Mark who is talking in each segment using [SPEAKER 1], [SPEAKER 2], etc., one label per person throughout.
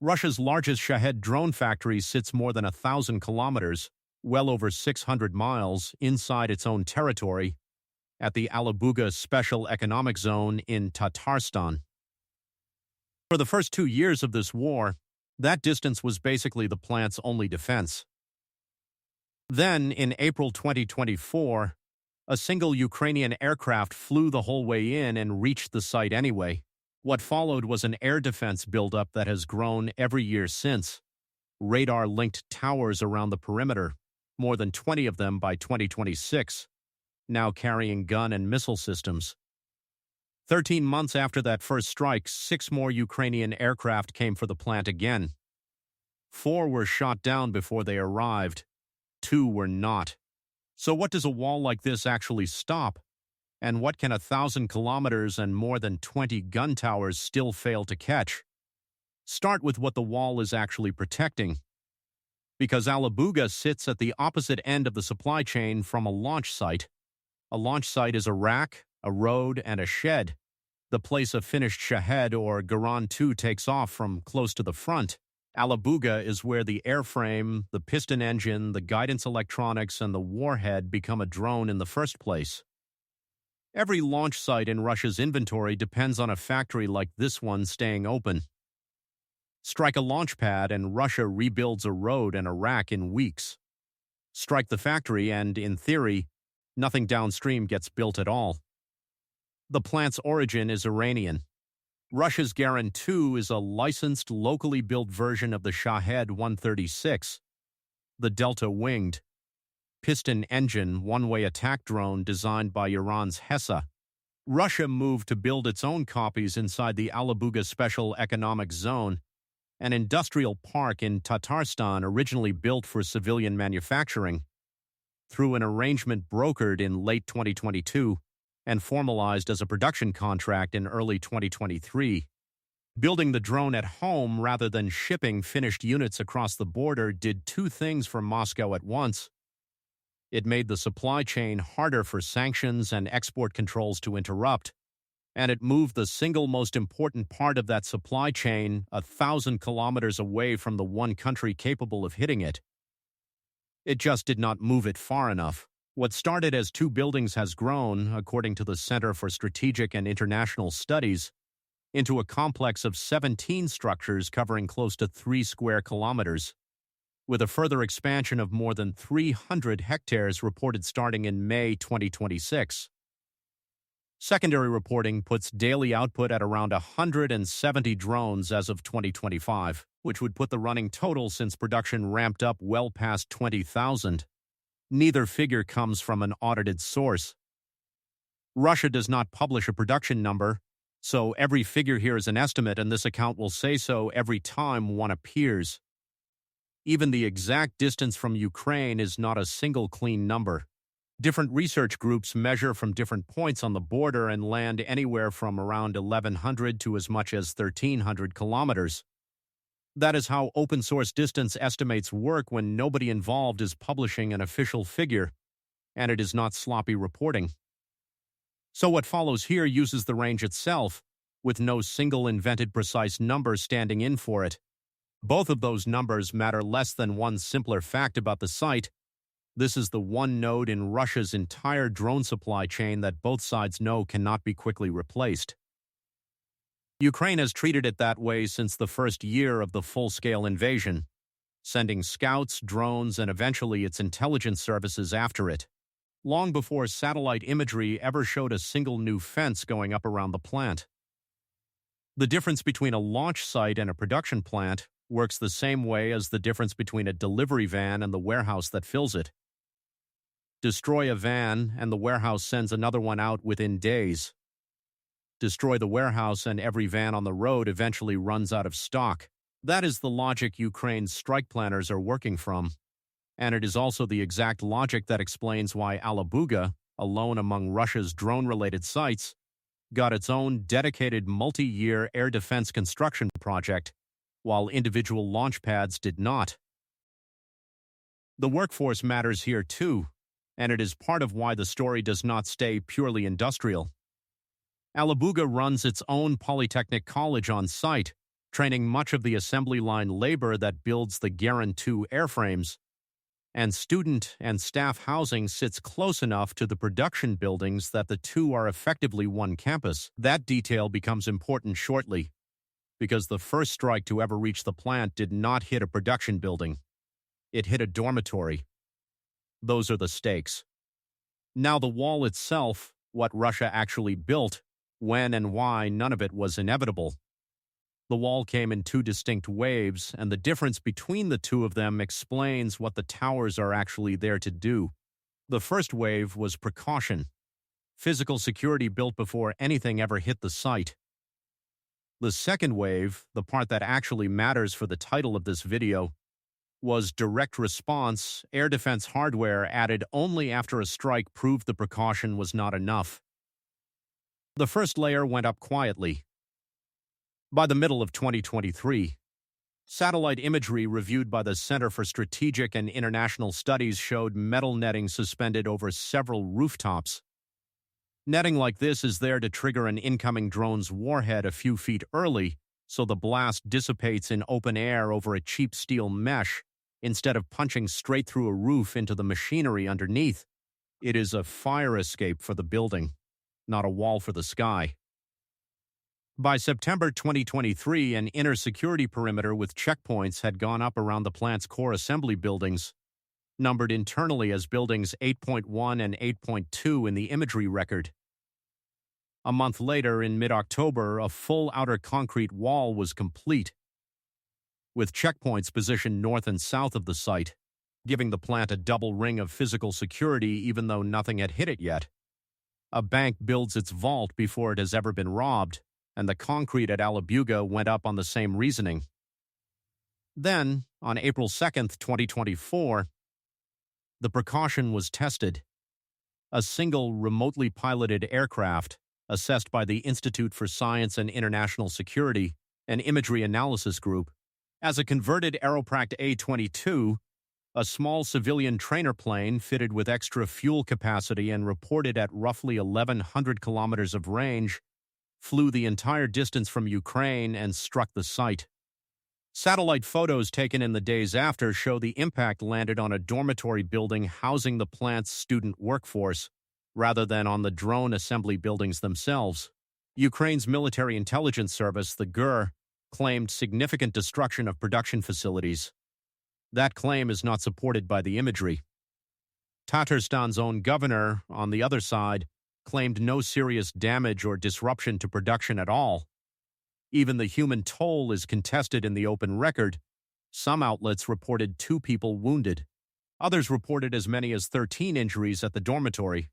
[SPEAKER 1] Russia's largest Shahed-drone factory sits more than 1,000 kilometers, well over 600 miles, inside its own territory, at the Alabuga Special Economic Zone in Tatarstan. For the first 2 years of this war, that distance was basically the plant's only defense. Then, in April 2024, a single Ukrainian aircraft flew the whole way in and reached the site anyway. What followed was an air defense buildup that has grown every year since. Radar-linked towers around the perimeter, more than 20 of them by 2026, now carrying gun and missile systems. 13 months after that first strike, 6 more Ukrainian aircraft came for the plant again. 4 were shot down before they arrived. 2 were not. So what does a wall like this actually stop? And what can 1,000 kilometers and more than 20 gun towers still fail to catch? Start with what the wall is actually protecting. Because Alabuga sits at the opposite end of the supply chain from a launch site. A launch site is a rack, a road, and a shed, the place a finished Shahed or Garan 2 takes off from close to the front. Alabuga is where the airframe, the piston engine, the guidance electronics, and the warhead become a drone in the first place. Every launch site in Russia's inventory depends on a factory like this one staying open. Strike a launch pad and Russia rebuilds a road and a rack in weeks. Strike the factory and, in theory, nothing downstream gets built at all. The plant's origin is Iranian. Russia's Garan 2 is a licensed, locally built version of the Shahed-136, the delta-winged, piston-engine, one-way attack drone designed by Iran's Hessa. Russia moved to build its own copies inside the Alabuga Special Economic Zone, an industrial park in Tatarstan originally built for civilian manufacturing, through an arrangement brokered in late 2022 and formalized as a production contract in early 2023. Building the drone at home rather than shipping finished units across the border did 2 things for Moscow at once. It made the supply chain harder for sanctions and export controls to interrupt, and it moved the single most important part of that supply chain 1,000 kilometers away from the one country capable of hitting it. It just did not move it far enough. What started as 2 buildings has grown, according to the Center for Strategic and International Studies, into a complex of 17 structures covering close to 3 square kilometers, with a further expansion of more than 300 hectares reported starting in May 2026. Secondary reporting puts daily output at around 170 drones as of 2025, which would put the running total since production ramped up well past 20,000. Neither figure comes from an audited source. Russia does not publish a production number, so every figure here is an estimate, and this account will say so every time one appears. Even the exact distance from Ukraine is not a single clean number. Different research groups measure from different points on the border and land anywhere from around 1,100 to as much as 1,300 kilometers. That is how open-source distance estimates work when nobody involved is publishing an official figure, and it is not sloppy reporting. So what follows here uses the range itself, with no single invented precise number standing in for it. Both of those numbers matter less than one simpler fact about the site. This is the one node in Russia's entire drone supply chain that both sides know cannot be quickly replaced. Ukraine has treated it that way since the first year of the full-scale invasion, sending scouts, drones, and eventually its intelligence services after it, long before satellite imagery ever showed a single new fence going up around the plant. The difference between a launch site and a production plant works the same way as the difference between a delivery van and the warehouse that fills it. Destroy a van, and the warehouse sends another one out within days. Destroy the warehouse, and every van on the road eventually runs out of stock. That is the logic Ukraine's strike planners are working from. And it is also the exact logic that explains why Alabuga, alone among Russia's drone-related sites, got its own dedicated multi-year air defense construction project, while individual launch pads did not. The workforce matters here too, and it is part of why the story does not stay purely industrial. Alabuga runs its own polytechnic college on site, training much of the assembly line labor that builds the Garan 2 airframes, and student and staff housing sits close enough to the production buildings that the two are effectively one campus. That detail becomes important shortly, because the first strike to ever reach the plant did not hit a production building. It hit a dormitory. Those are the stakes. Now the wall itself, what Russia actually built, when and why, none of it was inevitable. The wall came in two distinct waves, and the difference between the two of them explains what the towers are actually there to do. The first wave was precaution, physical security built before anything ever hit the site. The second wave, the part that actually matters for the title of this video, was direct response, air defense hardware added only after a strike proved the precaution was not enough. The first layer went up quietly. By the middle of 2023, satellite imagery reviewed by the Center for Strategic and International Studies showed metal netting suspended over several rooftops. Netting like this is there to trigger an incoming drone's warhead a few feet early, so the blast dissipates in open air over a cheap steel mesh instead of punching straight through a roof into the machinery underneath. It is a fire escape for the building, not a wall for the sky. By September 2023, an inner security perimeter with checkpoints had gone up around the plant's core assembly buildings, numbered internally as buildings 8.1 and 8.2 in the imagery record. A month later, in mid-October, a full outer concrete wall was complete, with checkpoints positioned north and south of the site, giving the plant a double ring of physical security even though nothing had hit it yet. A bank builds its vault before it has ever been robbed, and the concrete at Alabuga went up on the same reasoning. Then, on April 2, 2024, the precaution was tested. A single remotely piloted aircraft, assessed by the Institute for Science and International Security, an imagery analysis group, as a converted Aeropract A-22, a small civilian trainer plane fitted with extra fuel capacity and reported at roughly 1,100 kilometers of range, flew the entire distance from Ukraine and struck the site. Satellite photos taken in the days after show the impact landed on a dormitory building housing the plant's student workforce, rather than on the drone assembly buildings themselves. Ukraine's military intelligence service, the GUR, claimed significant destruction of production facilities. That claim is not supported by the imagery. Tatarstan's own governor, on the other side, claimed no serious damage or disruption to production at all. Even the human toll is contested in the open record. Some outlets reported 2 people wounded. Others reported as many as 13 injuries at the dormitory.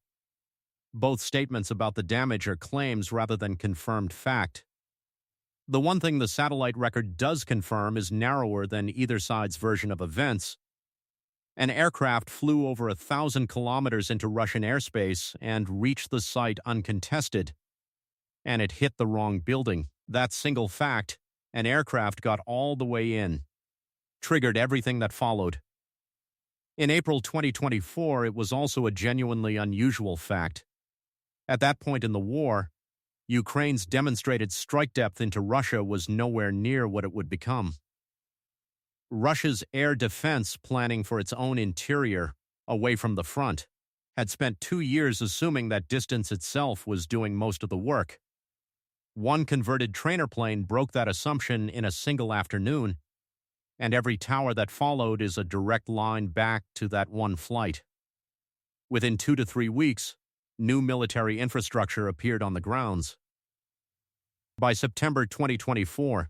[SPEAKER 1] Both statements about the damage are claims rather than confirmed fact. The one thing the satellite record does confirm is narrower than either side's version of events. An aircraft flew over 1,000 kilometers into Russian airspace and reached the site uncontested. And it hit the wrong building. That single fact, an aircraft got all the way in, triggered everything that followed. In April 2024, it was also a genuinely unusual fact. At that point in the war, Ukraine's demonstrated strike depth into Russia was nowhere near what it would become. Russia's air defense, planning for its own interior, away from the front, had spent 2 years assuming that distance itself was doing most of the work. One converted trainer plane broke that assumption in a single afternoon, and every tower that followed is a direct line back to that one flight. Within 2 to 3 weeks, new military infrastructure appeared on the grounds. By September 2024,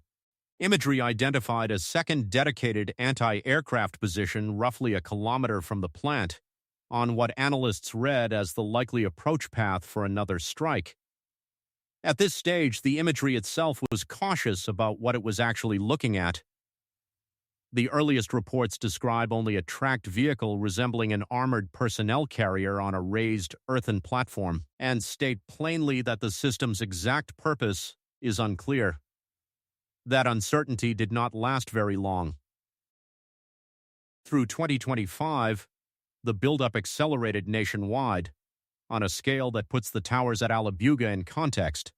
[SPEAKER 1] imagery identified a second dedicated anti-aircraft position roughly a kilometer from the plant, on what analysts read as the likely approach path for another strike. At this stage, the imagery itself was cautious about what it was actually looking at. The earliest reports describe only a tracked vehicle resembling an armored personnel carrier on a raised earthen platform, and state plainly that the system's exact purpose is unclear. That uncertainty did not last very long. Through 2025, the buildup accelerated nationwide, on a scale that puts the towers at Alabuga in context.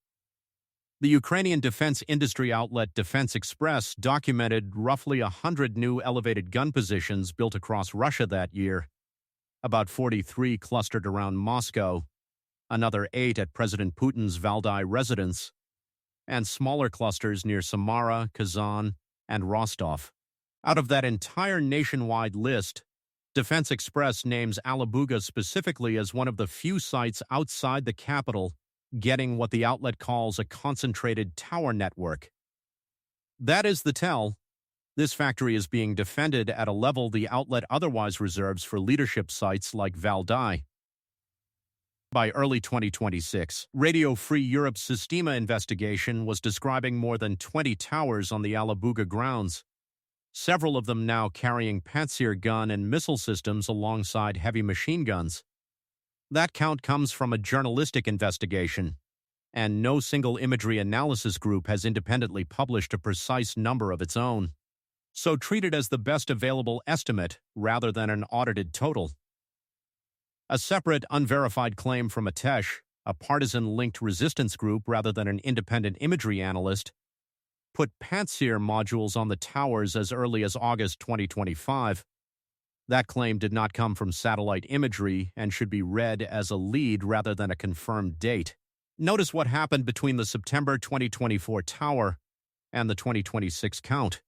[SPEAKER 1] The Ukrainian defense industry outlet Defense Express documented roughly 100 new elevated gun positions built across Russia that year, about 43 clustered around Moscow, another 8 at President Putin's Valdai residence, and smaller clusters near Samara, Kazan, and Rostov. Out of that entire nationwide list, Defense Express names Alabuga specifically as one of the few sites outside the capital getting what the outlet calls a concentrated tower network. That is the tell. This factory is being defended at a level the outlet otherwise reserves for leadership sites like Valdai. By early 2026, Radio Free Europe's Sistema investigation was describing more than 20 towers on the Alabuga grounds, several of them now carrying Pantsir gun and missile systems alongside heavy machine guns. That count comes from a journalistic investigation, and no single imagery analysis group has independently published a precise number of its own. So treat it as the best available estimate rather than an audited total. A separate, unverified claim from Atesh, a partisan-linked resistance group rather than an independent imagery analyst, put Pantsir modules on the towers as early as August 2025. That claim did not come from satellite imagery and should be read as a lead rather than a confirmed date. Notice what happened between the September 2024 tower and the 2026 count.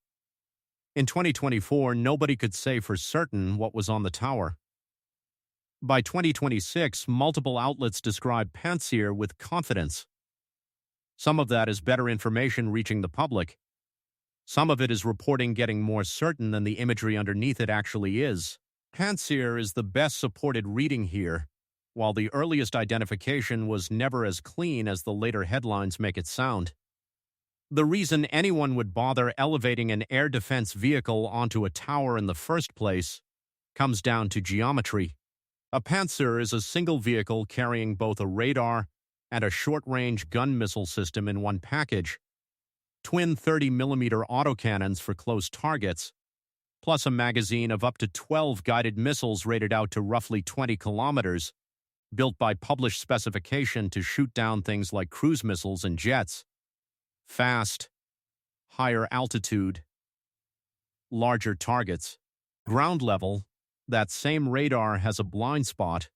[SPEAKER 1] In 2024, nobody could say for certain what was on the tower. By 2026, multiple outlets describe Pantsir with confidence. Some of that is better information reaching the public. Some of it is reporting getting more certain than the imagery underneath it actually is. Pantsir is the best supported reading here, while the earliest identification was never as clean as the later headlines make it sound. The reason anyone would bother elevating an air defense vehicle onto a tower in the first place comes down to geometry. A Pantsir is a single vehicle carrying both a radar and a short-range gun missile system in one package, twin 30mm autocannons for close targets, plus a magazine of up to 12 guided missiles rated out to roughly 20 kilometers, built by published specification to shoot down things like cruise missiles and jets. Fast, higher altitude, larger targets. Ground level, that same radar has a blind spot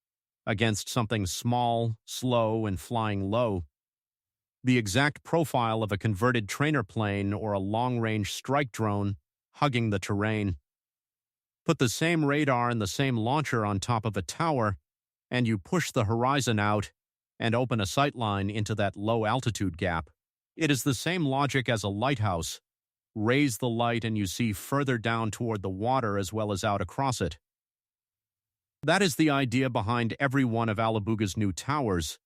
[SPEAKER 1] against something small, slow, and flying low. The exact profile of a converted trainer plane or a long-range strike drone hugging the terrain. Put the same radar and the same launcher on top of a tower, and you push the horizon out and open a sightline into that low-altitude gap. It is the same logic as a lighthouse. Raise the light and you see further down toward the water as well as out across it. That is the idea behind every one of Alabuga's new towers.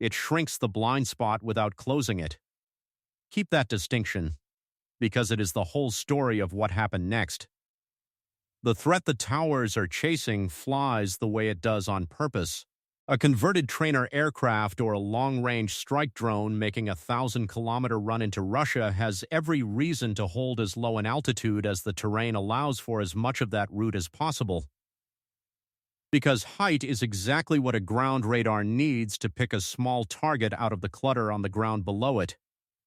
[SPEAKER 1] It shrinks the blind spot without closing it. Keep that distinction, because it is the whole story of what happened next. The threat the towers are chasing flies the way it does on purpose. A converted trainer aircraft or a long-range strike drone making a 1,000-kilometer run into Russia has every reason to hold as low an altitude as the terrain allows for as much of that route as possible. Because height is exactly what a ground radar needs to pick a small target out of the clutter on the ground below it.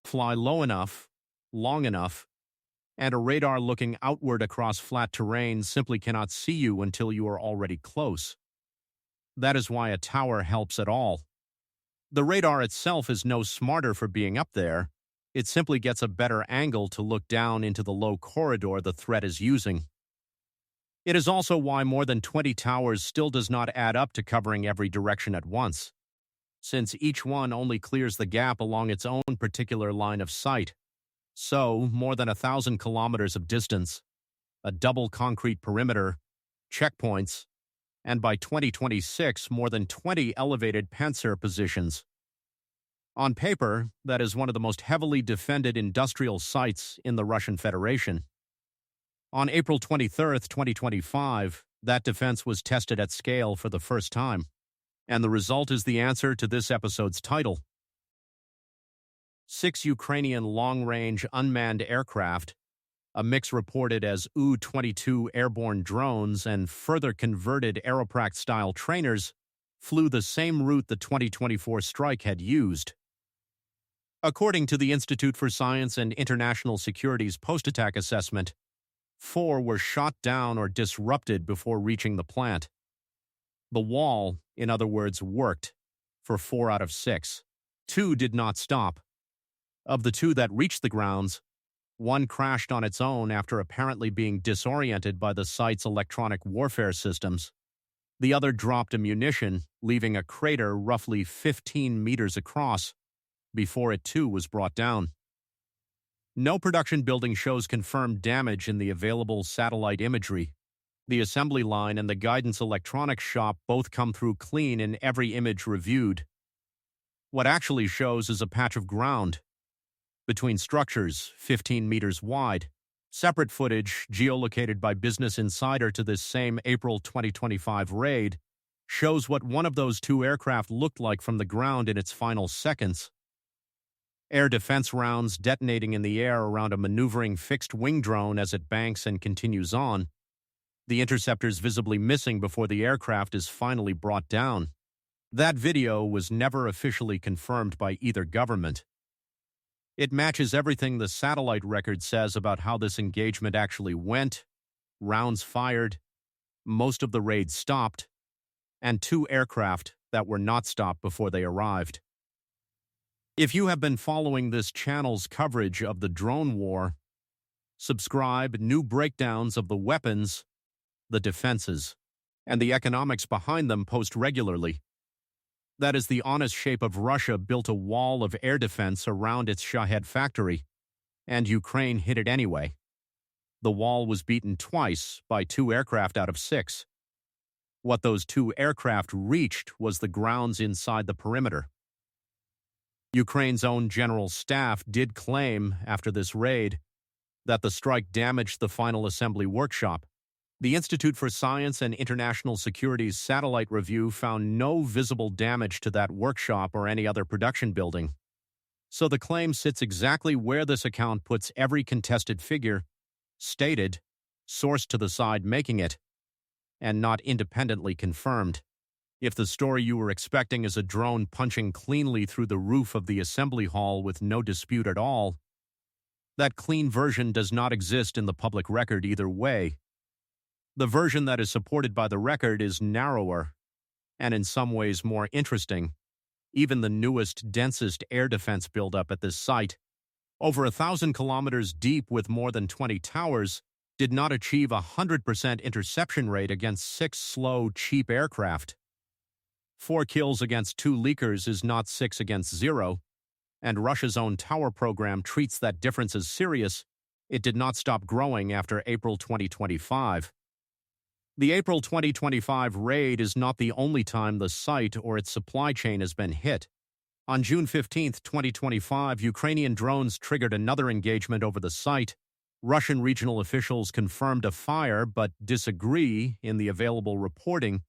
[SPEAKER 1] Fly low enough, long enough, and a radar looking outward across flat terrain simply cannot see you until you are already close. That is why a tower helps at all. The radar itself is no smarter for being up there. It simply gets a better angle to look down into the low corridor the threat is using. It is also why more than 20 towers still does not add up to covering every direction at once, since each one only clears the gap along its own particular line of sight. So, more than 1,000 kilometers of distance, a double concrete perimeter, checkpoints, and by 2026, more than 20 elevated Pantsir positions. On paper, that is one of the most heavily defended industrial sites in the Russian Federation. On April 23, 2025, that defense was tested at scale for the first time, and the result is the answer to this episode's title. 6 Ukrainian long-range unmanned aircraft, a mix reported as U-22 airborne drones and further converted Aeropract-style trainers, flew the same route the 2024 strike had used. According to the Institute for Science and International Security's post-attack assessment, 4 were shot down or disrupted before reaching the plant. The wall, in other words, worked for 4 out of 6. 2 did not stop. Of the 2 that reached the grounds, 1 crashed on its own after apparently being disoriented by the site's electronic warfare systems. The other dropped a munition, leaving a crater roughly 15 meters across before it too was brought down. No production building shows confirmed damage in the available satellite imagery. The assembly line and the guidance electronics shop both come through clean in every image reviewed. What actually shows is a patch of ground between structures 15 meters wide. Separate footage, geolocated by Business Insider to this same April 2025 raid, shows what one of those 2 aircraft looked like from the ground in its final seconds. Air defense rounds detonating in the air around a maneuvering fixed-wing drone as it banks and continues on. The interceptors visibly missing before the aircraft is finally brought down. That video was never officially confirmed by either government. It matches everything the satellite record says about how this engagement actually went: rounds fired, most of the raid stopped, and 2 aircraft that were not stopped before they arrived. If you have been following this channel's coverage of the drone war, subscribe. New breakdowns of the weapons, the defenses, and the economics behind them post regularly. That is the honest shape of Russia built a wall of air defense around its Shahed factory, and Ukraine hit it anyway. The wall was beaten twice by 2 aircraft out of 6. What those 2 aircraft reached was the grounds inside the perimeter. Ukraine's own general staff did claim, after this raid, that the strike damaged the final assembly workshop. The Institute for Science and International Security's satellite review found no visible damage to that workshop or any other production building. So the claim sits exactly where this account puts every contested figure, stated, sourced to the side making it, and not independently confirmed. If the story you were expecting is a drone punching cleanly through the roof of the assembly hall with no dispute at all, that clean version does not exist in the public record either way. The version that is supported by the record is narrower, and in some ways more interesting. Even the newest, densest air defense buildup at this site, over 1,000 kilometers deep with more than 20 towers, did not achieve a 100% interception rate against 6 slow, cheap aircraft. 4 kills against 2 leakers is not 6 against 0, and Russia's own tower program treats that difference as serious. It did not stop growing after April 2025. The April 2025 raid is not the only time the site or its supply chain has been hit. On June 15, 2025, Ukrainian drones triggered another engagement over the site. Russian regional officials confirmed a fire but disagree in the available reporting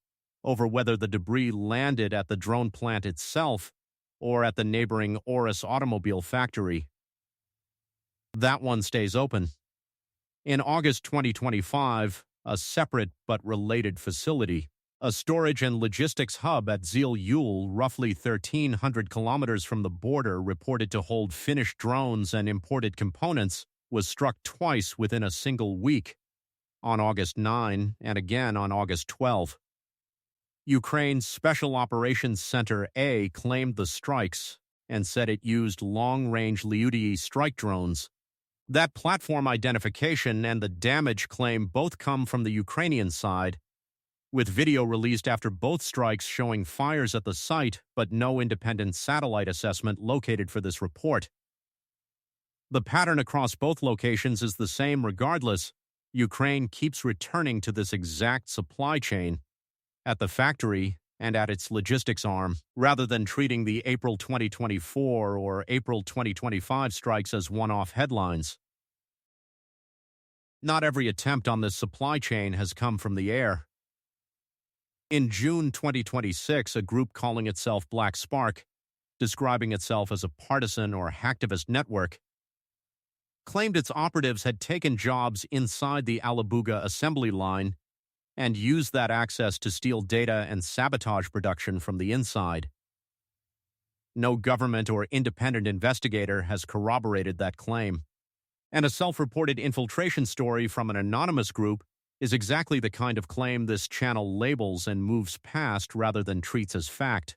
[SPEAKER 1] over whether the debris landed at the drone plant itself or at the neighboring Oris automobile factory. That one stays open. In August 2025, a separate but related facility, a storage and logistics hub at Zil-Yul, roughly 1,300 kilometers from the border, reported to hold finished drones and imported components, was struck twice within a single week, on August 9 and again on August 12. Ukraine's Special Operations Center A claimed the strikes and said it used long-range Lattice strike drones. That platform identification and the damage claim both come from the Ukrainian side, with video released after both strikes showing fires at the site but no independent satellite assessment located for this report. The pattern across both locations is the same regardless. Ukraine keeps returning to this exact supply chain at the factory and at its logistics arm, rather than treating the April 2024 or April 2025 strikes as one-off headlines. Not every attempt on this supply chain has come from the air. In June 2026, a group calling itself Black Spark, describing itself as a partisan or hacktivist network, claimed its operatives had taken jobs inside the Alabuga assembly line and used that access to steal data and sabotage production from the inside. No government or independent investigator has corroborated that claim. And a self-reported infiltration story from an anonymous group is exactly the kind of claim this channel labels and moves past rather than treats as fact.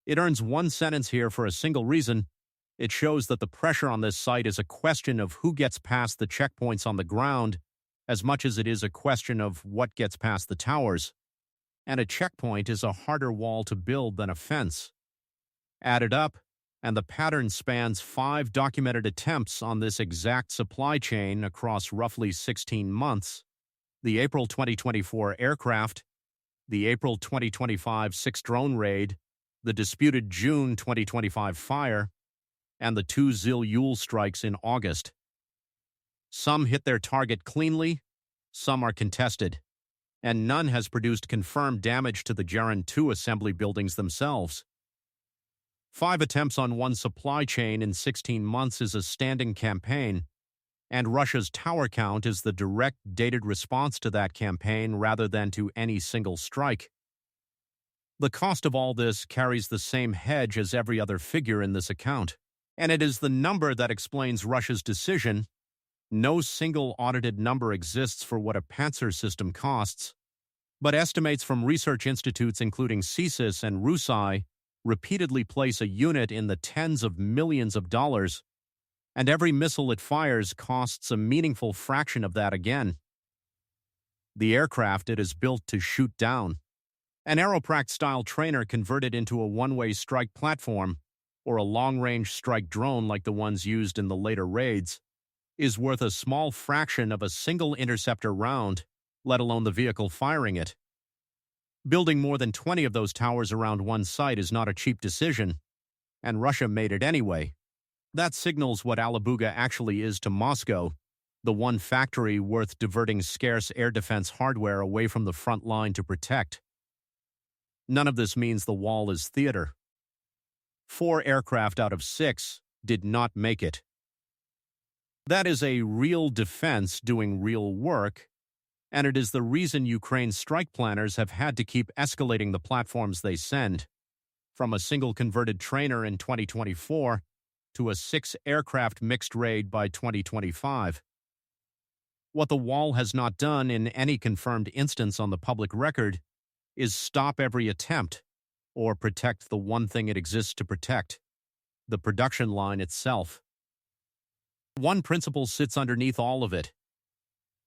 [SPEAKER 1] It earns one sentence here for a single reason. It shows that the pressure on this site is a question of who gets past the checkpoints on the ground as much as it is a question of what gets past the towers. And a checkpoint is a harder wall to build than a fence. Add it up, and the pattern spans 5 documented attempts on this exact supply chain across roughly 16 months. The April 2024 aircraft, the April 2025 6-drone raid, the disputed June 2025 fire, and the 2 Zil-Yul strikes in August. Some hit their target cleanly, some are contested, and none has produced confirmed damage to the Gerran 2 assembly buildings themselves. 5 attempts on one supply chain in 16 months is a standing campaign, and Russia's tower count is the direct dated response to that campaign rather than to any single strike. The cost of all this carries the same hedge as every other figure in this account, and it is the number that explains Russia's decision. No single audited number exists for what a Pantsir system costs, but estimates from research institutes including CSIS and RUSI repeatedly place a unit in the tens of millions of dollars, and every missile it fires costs a meaningful fraction of that again. The aircraft it is built to shoot down, an Aeropract-style trainer converted into a one-way strike platform, or a long-range strike drone like the ones used in the later raids, is worth a small fraction of a single interceptor round, let alone the vehicle firing it. Building more than 20 of those towers around one site is not a cheap decision, and Russia made it anyway. That signals what Alabuga actually is to Moscow, the one factory worth diverting scarce air defense hardware away from the front line to protect. None of this means the wall is theater. 4 aircraft out of 6 did not make it. That is a real defense doing real work, and it is the reason Ukraine's strike planners have had to keep escalating the platforms they send, from a single converted trainer in 2024 to a 6-aircraft mixed raid by 2025. What the wall has not done in any confirmed instance on the public record is stop every attempt or protect the one thing it exists to protect, the production line itself. One principle sits underneath all of it.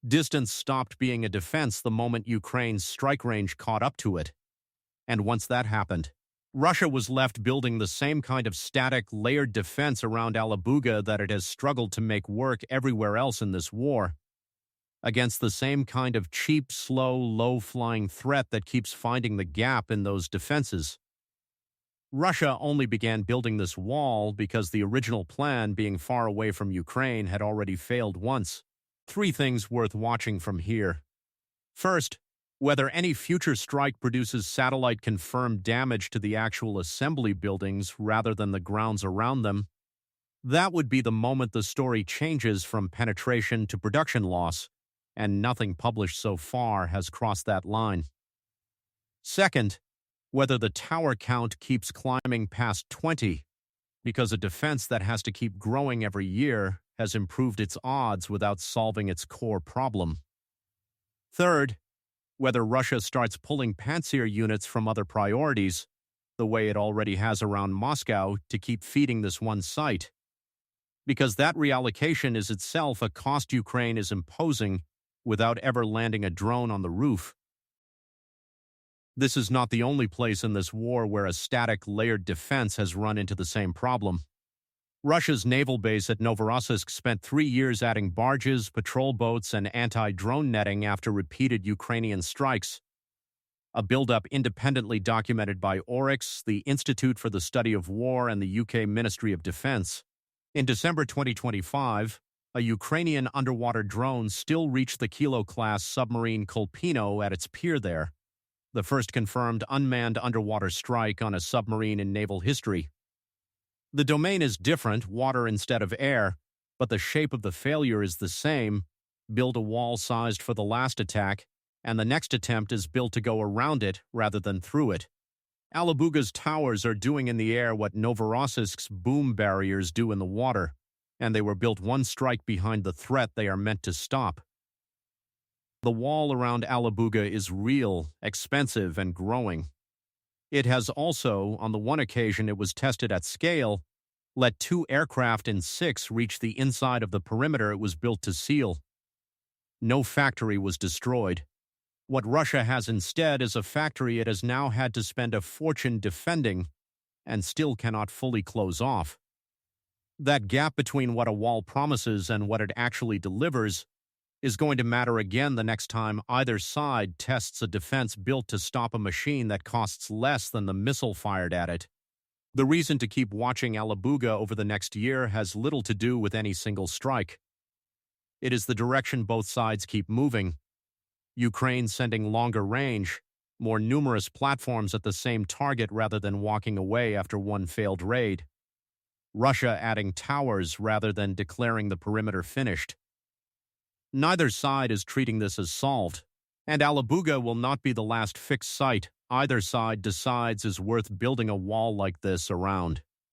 [SPEAKER 1] Distance stopped being a defense the moment Ukraine's strike range caught up to it. And once that happened, Russia was left building the same kind of static, layered defense around Alabuga that it has struggled to make work everywhere else in this war, against the same kind of cheap, slow, low-flying threat that keeps finding the gap in those defenses. Russia only began building this wall because the original plan, being far away from Ukraine, had already failed once. 3 things worth watching from here. First, whether any future strike produces satellite-confirmed damage to the actual assembly buildings rather than the grounds around them. That would be the moment the story changes from penetration to production loss, and nothing published so far has crossed that line. Second, whether the tower count keeps climbing past 20, because a defense that has to keep growing every year has improved its odds without solving its core problem. Third, whether Russia starts pulling Pantsir units from other priorities, the way it already has around Moscow, to keep feeding this one site. Because that reallocation is itself a cost Ukraine is imposing without ever landing a drone on the roof. This is not the only place in this war where a static, layered defense has run into the same problem. Russia's naval base at Novorossiysk spent 3 years adding barges, patrol boats, and anti-drone netting after repeated Ukrainian strikes. A buildup independently documented by Oryx, the Institute for the Study of War, and the UK Ministry of Defense. In December 2025, a Ukrainian underwater drone still reached the Kilo-class submarine Kolpino at its pier there, the first confirmed unmanned underwater strike on a submarine in naval history. The domain is different, water instead of air, but the shape of the failure is the same. Build a wall sized for the last attack, and the next attempt is built to go around it rather than through it. Alabuga's towers are doing in the air what Novorossiysk's boom barriers do in the water, and they were built one strike behind the threat they are meant to stop. The wall around Alabuga is real, expensive, and growing. It has also, on the one occasion it was tested at scale, let 2 aircraft in 6 reach the inside of the perimeter it was built to seal. No factory was destroyed. What Russia has instead is a factory it has now had to spend a fortune defending and still cannot fully close off. That gap between what a wall promises and what it actually delivers is going to matter again the next time either side tests a defense built to stop a machine that costs less than the missile fired at it. The reason to keep watching Alabuga over the next year has little to do with any single strike. It is the direction both sides keep moving. Ukraine sending longer range, more numerous platforms at the same target rather than walking away after one failed raid. Russia adding towers rather than declaring the perimeter finished. Neither side is treating this as solved, and Alabuga will not be the last fixed site either side decides is worth building a wall like this around.